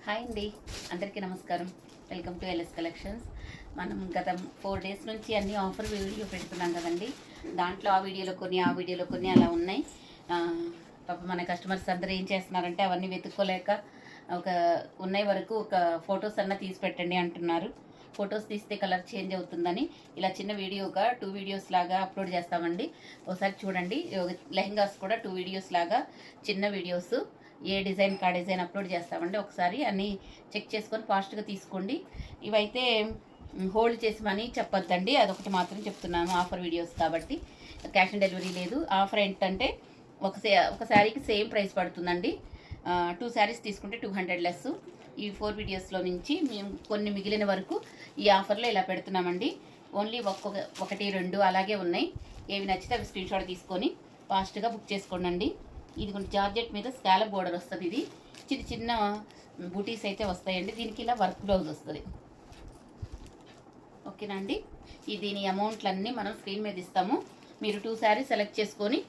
Hi అండి, అందరికీ నమస్కారం. Welcome to LS collections. మనం గత 4 డేస్ నుంచి అన్ని ఆఫర్ వీడియో పెడుతున్నాం కదండి. దాంట్లో ఆ వీడియోలో కొన్ని అలా ఉన్నాయి. పాప మన కస్టమర్స్ అందరూ ఏం చేస్తున్నారంటే అవన్నీ వెతుక్కోలేక ఒక ఉన్నాయి వరకు ఒక ఫొటోస్ అన్న తీసి పెట్టండి అంటున్నారు. ఫొటోస్ తీస్తే కలర్ చేంజ్ అవుతుందని ఇలా చిన్న వీడియోగా 2 వీడియోస్ లాగా అప్లోడ్ చేస్తామండి. ఒకసారి చూడండి. లెహంగాస్ కూడా 2 వీడియోస్ లాగా చిన్న వీడియోస్, ఏ డిజైన్ కా డిజైన్ అప్లోడ్ చేస్తామండి. ఒకసారి అన్నీ చెక్ చేసుకొని ఫాస్ట్గా తీసుకోండి. ఇవైతే హోల్డ్ చేసి మనీ చెప్పొద్దండి, అదొకటి మాత్రం చెప్తున్నాను. ఆఫర్ వీడియోస్ కాబట్టి క్యాష్ ఆన్ డెలివరీ లేదు. ఆఫర్ ఏంటంటే ఒక శారీకి సేమ్ ప్రైస్ పడుతుందండి. 2 శారీస్ తీసుకుంటే 200 లెస్. ఈ 4 వీడియోస్లో నుంచి మేము కొన్ని మిగిలిన వరకు ఈ ఆఫర్లో ఇలా పెడుతున్నామండి. ఓన్లీ ఒకటి 2 అలాగే ఉన్నాయి. ఏవి నచ్చితే అవి స్క్రీన్ షాట్ తీసుకొని ఫాస్ట్గా బుక్ చేసుకోండి. ఇది కొంచెం జార్జెట్ మీద స్కాలప్ బోర్డర్ వస్తుంది. ఇది చిన్న చిన్న బూటీస్ అయితే వస్తాయండి. దీనికి ఇలా వర్క్ బ్లౌజ్ వస్తుంది. ఓకేనా అండి. దీని అమౌంట్లన్నీ మనం స్క్రీన్ మీద ఇస్తాము. మీరు 2 శారీస్ సెలెక్ట్ చేసుకొని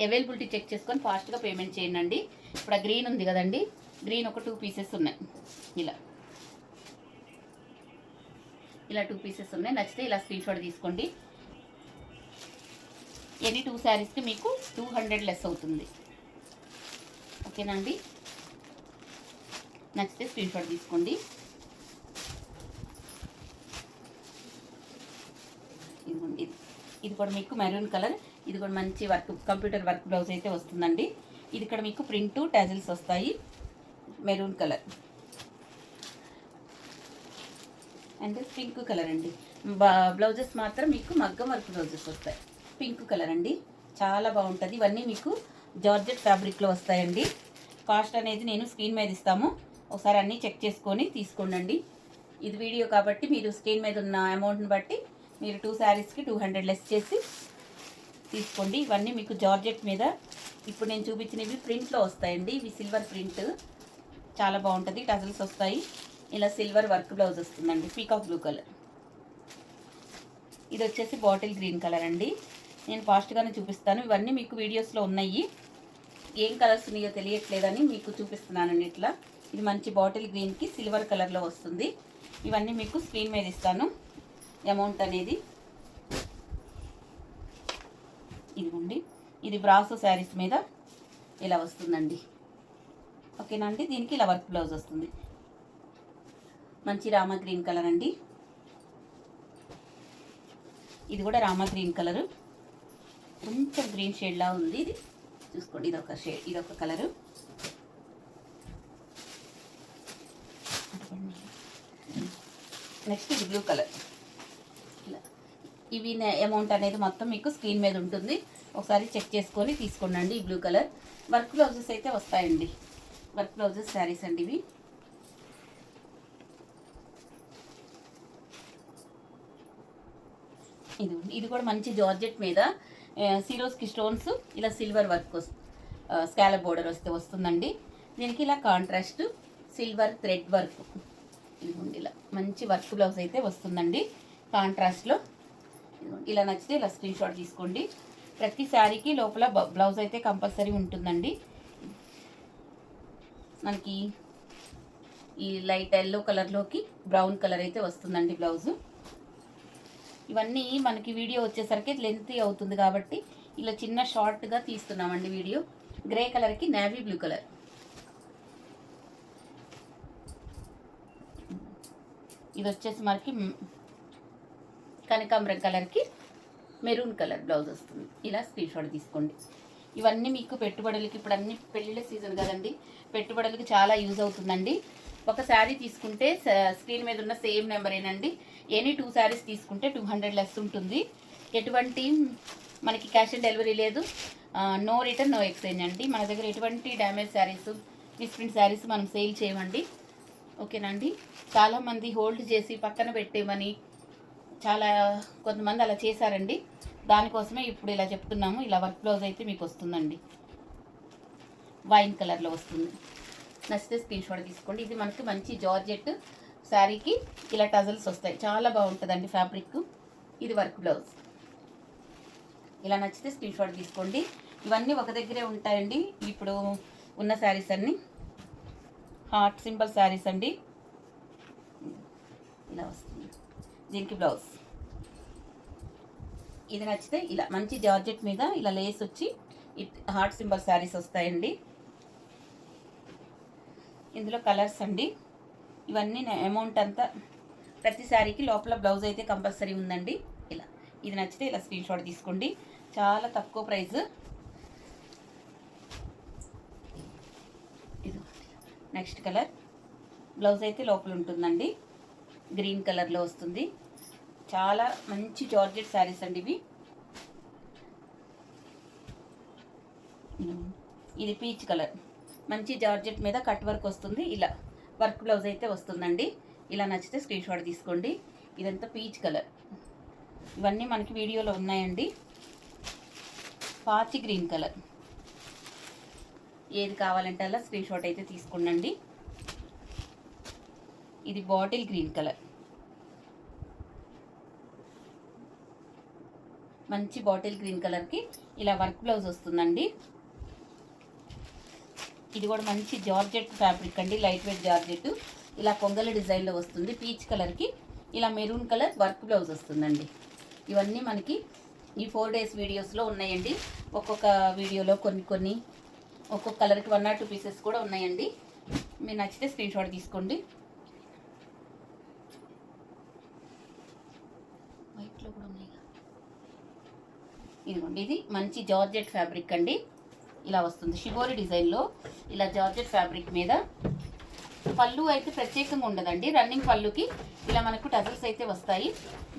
అవైలబిలిటీ చెక్ చేసుకొని ఫాస్ట్గా పేమెంట్ చేయండి. ఇప్పుడు ఆ గ్రీన్ ఉంది కదండి, గ్రీన్ ఒక 2 పీసెస్ ఉన్నాయి. ఇలా 2 పీసెస్ ఉన్నాయి. నచ్చితే ఇలా స్క్రీన్ షాట్ తీసుకోండి. ఎనీ 2 శారీస్కి మీకు 200 లెస్ అవుతుంది. ఓకేనా అండి. నచ్చితే స్క్రీన్ షాట్ తీసుకోండి. ఇదిగోండి, ఇది కూడా మీకు మెరూన్ కలర్. ఇది కూడా మంచి వర్క్, కంప్యూటర్ వర్క్ బ్లౌజ్ అయితే వస్తుందండి. ఇది ఇక్కడ మీకు ప్రింట్ టాజిల్స్ వస్తాయి. Maroon colour and pink colour అండి. బ్లౌజెస్ మాత్రం మీకు మగ్గం వర్క్ బ్లౌజెస్ వస్తాయి. పింక్ కలర్ అండి, చాలా బాగుంటుంది. ఇవన్నీ మీకు జార్జెట్ ఫ్యాబ్రిక్లో వస్తాయండి. కాస్ట్ అనేది నేను స్క్రీన్ మీద ఇస్తాము. ఒకసారి అన్నీ చెక్ చేసుకొని తీసుకోండి. ఇది వీడియో కాబట్టి మీరు స్క్రీన్ మీద ఉన్న అమౌంట్ని బట్టి మీరు 2 శారీస్కి 200 లెస్ చేసి తీసుకోండి. ఇవన్నీ మీకు జార్జెట్ మీద ఇప్పుడు నేను చూపించినవి ప్రింట్లో వస్తాయండి. ఇవి సిల్వర్ ప్రింట్, చాలా బాగుంటుంది. టజల్స్ వస్తాయి. ఇలా సిల్వర్ వర్క్ బ్లౌజ్ వస్తుందండి. Peacock blue colour. ఇది వచ్చేసి బాటిల్ గ్రీన్ కలర్ అండి. నేను ఫాస్ట్గానే చూపిస్తాను. ఇవన్నీ మీకు వీడియోస్లో ఉన్నాయి. ఏం కలర్స్ ఉన్నాయో తెలియట్లేదని మీకు చూపిస్తున్నానండి. ఇట్లా ఇది మంచి బాటిల్ గ్రీన్కి సిల్వర్ కలర్లో వస్తుంది. ఇవన్నీ మీకు స్క్రీన్ మీద ఇస్తాను అమౌంట్ అనేది. ఇదిగోండి, ఇది బ్రాసో శారీస్ మీద ఇలా వస్తుందండి. ఓకేనా అండి. దీనికి ఇలా వర్క్ బ్లౌజ్ వస్తుంది. మంచి రామా గ్రీన్ కలర్ అండి. ఇది కూడా రామా గ్రీన్ కలరు, కొంచెం గ్రీన్ షేడ్లా ఉంది. ఇది చూసుకోండి, ఇదొక షేడ్, ఇదొక కలరు. నెక్స్ట్ ఇది బ్లూ కలర్. ఇవి అమౌంట్ అనేది మొత్తం మీకు స్క్రీన్ మీద ఉంటుంది. ఒకసారి చెక్ చేసుకొని తీసుకోండి. ఈ బ్లూ కలర్ వర్క్ బ్లౌజెస్ అయితే వస్తాయండి. వర్క్ బ్లౌజెస్ శారీస్ అండి ఇవి. ఇది కూడా మంచి జార్జెట్ మీద సిరోస్కి స్టోన్స్, ఇలా సిల్వర్ వర్క్ స్కాలప్ బోర్డర్ వస్తుందండి. దీనికి ఇలా కాంట్రాస్ట్ సిల్వర్ థ్రెడ్ వర్క్. ఇదిగోండి, ఇలా మంచి వర్క్ బ్లౌజ్ అయితే వస్తుందండి కాంట్రాస్ట్లో. ఇలా నచ్చితే ఇలా స్క్రీన్ షాట్ తీసుకోండి. ప్రతి శారీకి లోపల బ్లౌజ్ అయితే కంపల్సరీ ఉంటుందండి. మనకి ఈ లైట్ ఎల్లో కలర్లోకి బ్రౌన్ కలర్ అయితే వస్తుందండి బ్లౌజు. ఇవన్నీ మనకి వీడియో వచ్చేసరికి లెంతీ అవుతుంది కాబట్టి ఇలా చిన్న షార్ట్గా తీస్తున్నామండి వీడియో. గ్రే కలర్కి నేవీ బ్లూ కలర్. ఇది వచ్చేసి మనకి కనకాంబరం కలర్కి మెరూన్ కలర్ బ్లౌజ్ వస్తుంది. ఇలా స్క్రీన్ షాట్ తీసుకోండి. ఇవన్నీ మీకు పెట్టుబడులకి, ఇప్పుడు అన్ని పెళ్ళిళ్ళ సీజన్ కదండి, పెట్టుబడులకి చాలా యూజ్ అవుతుందండి. ఒక శారీ తీసుకుంటే స్క్రీన్ మీద ఉన్న సేమ్ నెంబరేనండి. ఎనీ 2 శారీస్ తీసుకుంటే 200 లెస్ ఉంటుంది. ఎటువంటి మనకి క్యాష్ ఆన్ డెలివరీ లేదు. నో రిటర్న్, నో ఎక్స్చేంజ్ అండి. మన దగ్గర ఎటువంటి డ్యామేజ్ శారీస్, మిస్ప్రింట్ శారీస్ మనం సేల్ చేయమండి. ఓకేనా అండి. చాలామంది హోల్డ్ చేసి పక్కన పెట్టేమని కొంతమంది అలా చేశారండి. దానికోసమే ఇప్పుడు ఇలా చెప్తున్నాము. ఇలా వర్క్ బ్లౌజ్ అయితే మీకు వస్తుందండి. వైన్ కలర్లో వస్తుంది. నచ్చితే స్క్రీన్ షాట్ తీసుకోండి. ఇది మనకి మంచి జార్జెట్ శారీకి ఇలా టజల్స్ వస్తాయి. చాలా బాగుంటుందండి ఫ్యాబ్రిక్. ఇది వర్క్ బ్లౌజ్. ఇలా నచ్చితే స్క్రీన్ షాట్ తీసుకోండి. ఇవన్నీ ఒక దగ్గరే ఉంటాయండి. ఇప్పుడు ఉన్న శారీస్ అన్నీ హార్ట్ సింబల్ శారీస్ అండి. ఇలా వస్తుంది. దీనికి బ్లౌజ్. ఇది నచ్చితే ఇలా మంచి జార్జెట్ మీద ఇలా లేస్ వచ్చి హార్ట్ సింబల్ శారీస్ వస్తాయండి. ఇందులో కలర్స్ అండి. ఇవన్నీ అమౌంట్ అంతా ప్రతి శారీకి లోపల బ్లౌజ్ అయితే కంపల్సరీ ఉందండి. ఇలా ఇది నచ్చితే ఇలా స్క్రీన్ షాట్ తీసుకోండి. చాలా తక్కువ ప్రైస్. ఇది నెక్స్ట్ కలర్. బ్లౌజ్ అయితే లోపల ఉంటుందండి. గ్రీన్ కలర్లో వస్తుంది. చాలా మంచి జార్జెట్ శారీస్ అండి ఇవి. ఇది పీచ్ కలర్. మంచి జార్జెట్ మీద కట్ వర్క్ వస్తుంది. ఇలా వర్క్ బ్లౌజ్ అయితే వస్తుందండి. ఇలా నచ్చితే స్క్రీన్ షాట్ తీసుకోండి. ఇదంతా పీచ్ కలర్. ఇవన్నీ మనకి వీడియోలో ఉన్నాయండి. పాచి గ్రీన్ కలర్. ఏది కావాలంటే అలా స్క్రీన్ షాట్ అయితే తీసుకోండి. ఇది బాటిల్ గ్రీన్ కలర్. మంచి బాటిల్ గ్రీన్ కలర్కి ఇలా వర్క్ బ్లౌజ్ వస్తుందండి. ఇది కూడా మంచి జార్జెట్ ఫ్యాబ్రిక్ అండి. Light weight georgette. ఇలా కొంగల డిజైన్లో వస్తుంది. పీచ్ కలర్కి ఇలా మెరూన్ కలర్ వర్క్ బ్లౌజ్ వస్తుందండి. ఇవన్నీ మనకి ఈ 4 days వీడియోస్లో ఉన్నాయండి. ఒక్కొక్క వీడియోలో కొన్ని ఒక్కొక్క కలర్కి 1 or 2 పీసెస్ కూడా ఉన్నాయండి. మీరు నచ్చితే స్క్రీన్ షాట్ తీసుకోండి. వైట్లో కూడా ఉన్నాయి. ఇదిగోండి, ఇది మంచి జార్జెట్ ఫ్యాబ్రిక్ అండి. ఇలా వస్తుంది షిబోరి డిజైన్లో. ఇలా జార్జెట్ ఫ్యాబ్రిక్ మీద పళ్ళు అయితే ప్రత్యేకంగా ఉండదండి. రన్నింగ్ పళ్ళుకి ఇలా మనకు టజల్స్ అయితే వస్తాయి.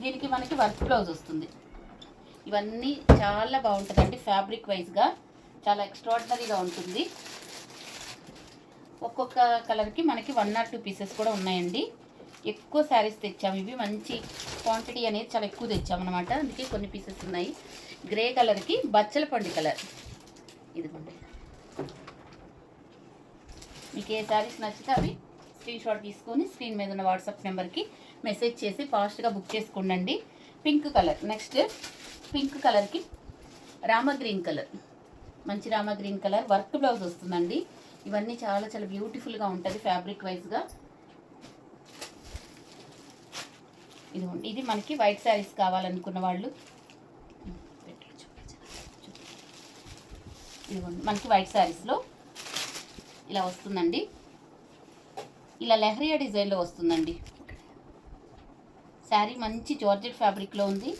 దీనికి మనకి వర్క్ బ్లౌజ్ వస్తుంది. ఇవన్నీ చాలా బాగుంటుందండి. ఫ్యాబ్రిక్ వైజ్గా చాలా ఎక్స్ట్రాడినరీగా ఉంటుంది. ఒక్కొక్క కలర్కి మనకి 1 or 2 పీసెస్ కూడా ఉన్నాయండి. ఎక్కువ శారీస్ తెచ్చాము. ఇవి మంచి క్వాంటిటీ అనేది చాలా ఎక్కువ తెచ్చామన్నమాట. అందుకే కొన్ని పీసెస్ ఉన్నాయి. గ్రే కలర్కి బచ్చల పండు కలర్. ఇదిగోండి, మీకు ఏ శారీస్ నచ్చితే అవి స్క్రీన్ షాట్ తీసుకొని స్క్రీన్ మీద ఉన్న వాట్సాప్ నెంబర్కి మెసేజ్ చేసి ఫాస్ట్గా బుక్ చేసుకోండి. Pink colour. నెక్స్ట్ పింక్ కలర్కి రామ గ్రీన్ కలర్. మంచి Rama green colour work blouse వస్తుందండి. ఇవన్నీ చాలా చాలా బ్యూటిఫుల్గా ఉంటుంది ఫ్యాబ్రిక్ వైజ్గా. ఇదిగోండి, ఇది మనకి వైట్ శారీస్ కావాలనుకున్న వాళ్ళు ఇదిగోండి, మనకి వైట్ శారీస్లో ఇలా వస్తుందండి. ఇలా లెహరియా డిజైన్లో వస్తుందండి. శారీ మంచి జార్జెట్ ఫ్యాబ్రిక్లో ఉంది.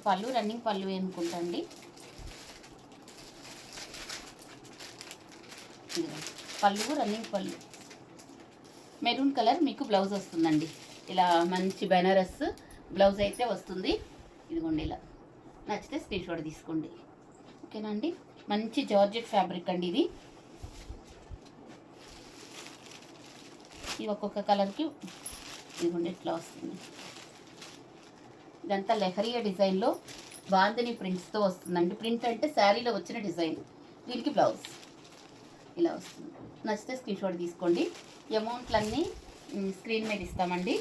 పళ్ళు రన్నింగ్ పళ్ళు అనుకుంటండి. పళ్ళు రన్నింగ్ పళ్ళు. మెరూన్ కలర్ మీకు బ్లౌజ్ వస్తుందండి. ఇలా మంచి బెనారస్ బ్లౌజ్ అయితే వస్తుంది. ఇదిగోండి, ఇలా నచ్చితే స్క్రీన్ షాట్ తీసుకోండి. ఓకేనా అండి. మంచి జార్జెట్ ఫ్యాబ్రిక్ అండి ఇది. ఒక్కొక్క కలర్కి ఇదిగోండి ఇట్లా వస్తుంది. ఇదంతా లెహరియా డిజైన్లో బాందిని ప్రింట్స్తో వస్తుందండి. ప్రింట్ అంటే శారీలో వచ్చిన డిజైన్. దీనికి బ్లౌజ్ ఇలా వస్తుంది. నచ్చితే స్క్రీన్ షాట్ తీసుకోండి. అమౌంట్లన్నీ స్క్రీన్ మీద ఇస్తామండి.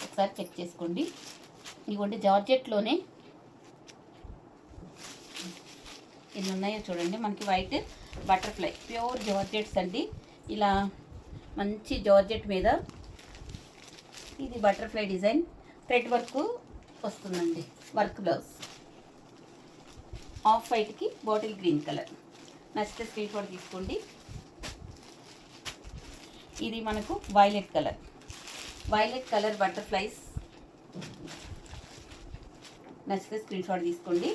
ఒకసారి చెక్ చేసుకోండి. ఇదిగోండి, జార్జెట్లోనే ఎన్ని ఉన్నాయో చూడండి. మనకి వైట్ బటర్ఫ్లై ప్యూర్ జార్జెట్స్ అండి. ఇలా మంచి జార్జెట్ మీద ఇది బటర్ఫ్లై డిజైన్ థ్రెడ్ వర్క్ వస్తుందండి. Work blouse. ఆఫ్ వైట్కి బాటిల్ గ్రీన్ కలర్. నచ్చితే స్క్రీన్ షాట్ తీసుకోండి. ఇది మనకు violet colour. Violet colour butterflies. నచ్చితే స్క్రీన్ షాట్ తీసుకోండి.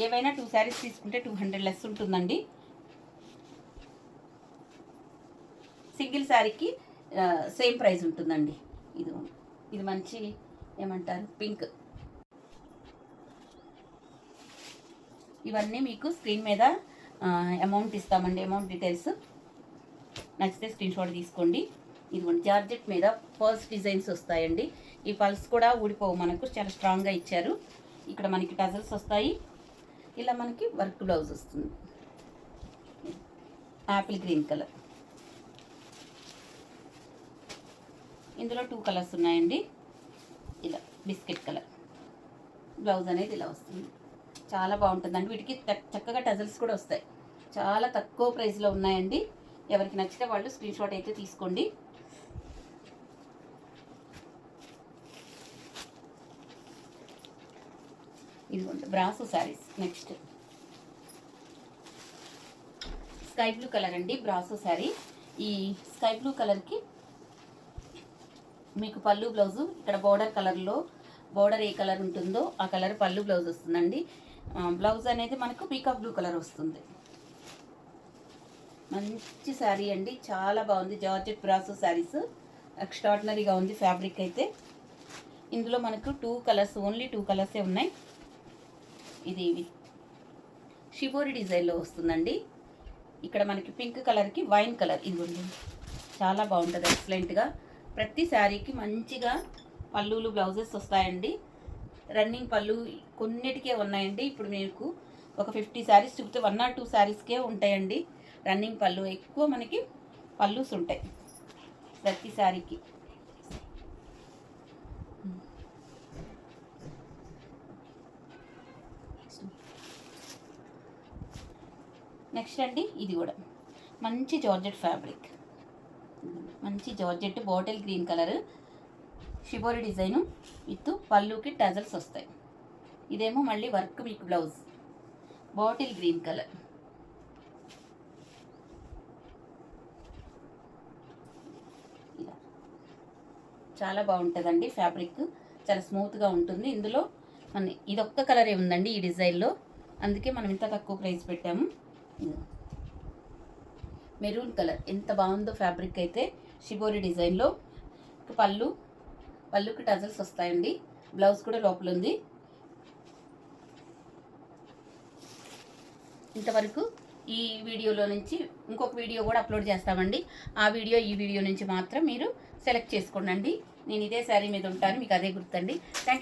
ఏవైనా 2 శారీస్ తీసుకుంటే 200 లెస్ ఉంటుందండి. సింగిల్ శారీకి సేమ్ ప్రైస్ ఉంటుందండి. ఇది మంచి ఏమంటారు పింక్. ఇవన్నీ మీకు స్క్రీన్ మీద అమౌంట్ ఇస్తామండి. అమౌంట్ డీటెయిల్స్ నచ్చితే స్క్రీన్ షాట్ తీసుకోండి. ఇదిగోండి, జార్జెట్ మీద పర్ల్స్ డిజైన్స్ వస్తాయండి. ఈ పర్ల్స్ కూడా ఊడిపోవు, మనకు చాలా స్ట్రాంగ్గా ఇచ్చారు. ఇక్కడ మనకి టజల్స్ వస్తాయి. ఇలా మనకి వర్క్ బ్లౌజ్ వస్తుంది. Apple green colour. ఇందులో 2 కలర్స్ ఉన్నాయండి. ఇలా బిస్కెట్ కలర్. బ్లౌజ్ అనేది ఇలా వస్తుంది. చాలా బాగుంటుందండి. వీటికి చక్కగా టజల్స్ కూడా వస్తాయి. చాలా తక్కువ ప్రైస్లో ఉన్నాయండి. ఎవరికి నచ్చితే వాళ్ళు స్క్రీన్ షాట్ అయితే తీసుకోండి. ఇదిగోండి brasso saris. Next sky blue colour అండి, బ్రాసో శారీ. ఈ స్కై బ్లూ కలర్కి మీకు పళ్ళు బ్లౌజు ఇక్కడ బోర్డర్ కలర్లో, బోర్డర్ ఏ కలర్ ఉంటుందో ఆ కలర్ పళ్ళు బ్లౌజ్ వస్తుందండి. బ్లౌజ్ అనేది మనకు పీకాక్ బ్లూ కలర్ వస్తుంది. మంచి శారీ అండి, చాలా బాగుంది. జార్జెట్ బ్రాసో శారీస్ ఎక్స్ట్రాడినరీగా ఉంది ఫ్యాబ్రిక్ అయితే. ఇందులో మనకు 2 కలర్స్, ఓన్లీ 2 కలర్సే ఉన్నాయి. ఇది షిబోరి డిజైన్లో వస్తుందండి. ఇక్కడ మనకి పింక్ కలర్కి వైన్ కలర్ ఇదిగోండి, చాలా బాగుంటుంది ఎక్సలెంట్గా. ప్రతి శారీకి మంచిగా పళ్ళులు బ్లౌజెస్ వస్తాయండి. రన్నింగ్ పళ్ళు కొన్నిటికే ఉన్నాయండి. ఇప్పుడు మీకు ఒక 50 శారీస్ చూపితే 1 or 2 శారీస్కే ఉంటాయండి రన్నింగ్ పళ్ళు. ఎక్కువ మనకి పళ్ళుస్ ఉంటాయి ప్రతి శారీకి. నెక్స్ట్ అండి ఇది కూడా మంచి జార్జెట్ ఫ్యాబ్రిక్, మంచి georgette bottle green colour, shibori design with పళ్ళుకి టజల్స్ వస్తాయి. ఇదేమో మళ్ళీ వర్క్ మీకు బ్లౌజ్, బాటిల్ గ్రీన్ కలర్. ఇలా చాలా బాగుంటుందండి ఫ్యాబ్రిక్, చాలా స్మూత్గా ఉంటుంది. ఇందులో మన ఇదొక్క కలరే ఉందండి ఈ డిజైన్లో, అందుకే మనం ఇంత తక్కువ ప్రైస్ పెట్టాము. మెరూన్ కలర్ ఎంత బాగుందో ఫ్యాబ్రిక్ అయితే. షిబోరి డిజైన్లో పళ్ళుకి టజల్స్ వస్తాయండి. బ్లౌజ్ కూడా లోపల ఉంది. ఇంతవరకు ఈ వీడియోలో నుంచి ఇంకొక వీడియో కూడా అప్లోడ్ చేస్తామండి. ఆ వీడియో ఈ వీడియో నుంచి మాత్రం మీరు సెలెక్ట్ చేసుకోండి. నేను ఇదే శారీ మీద ఉంటాను, మీకు అదే గుర్తండి. Thank you.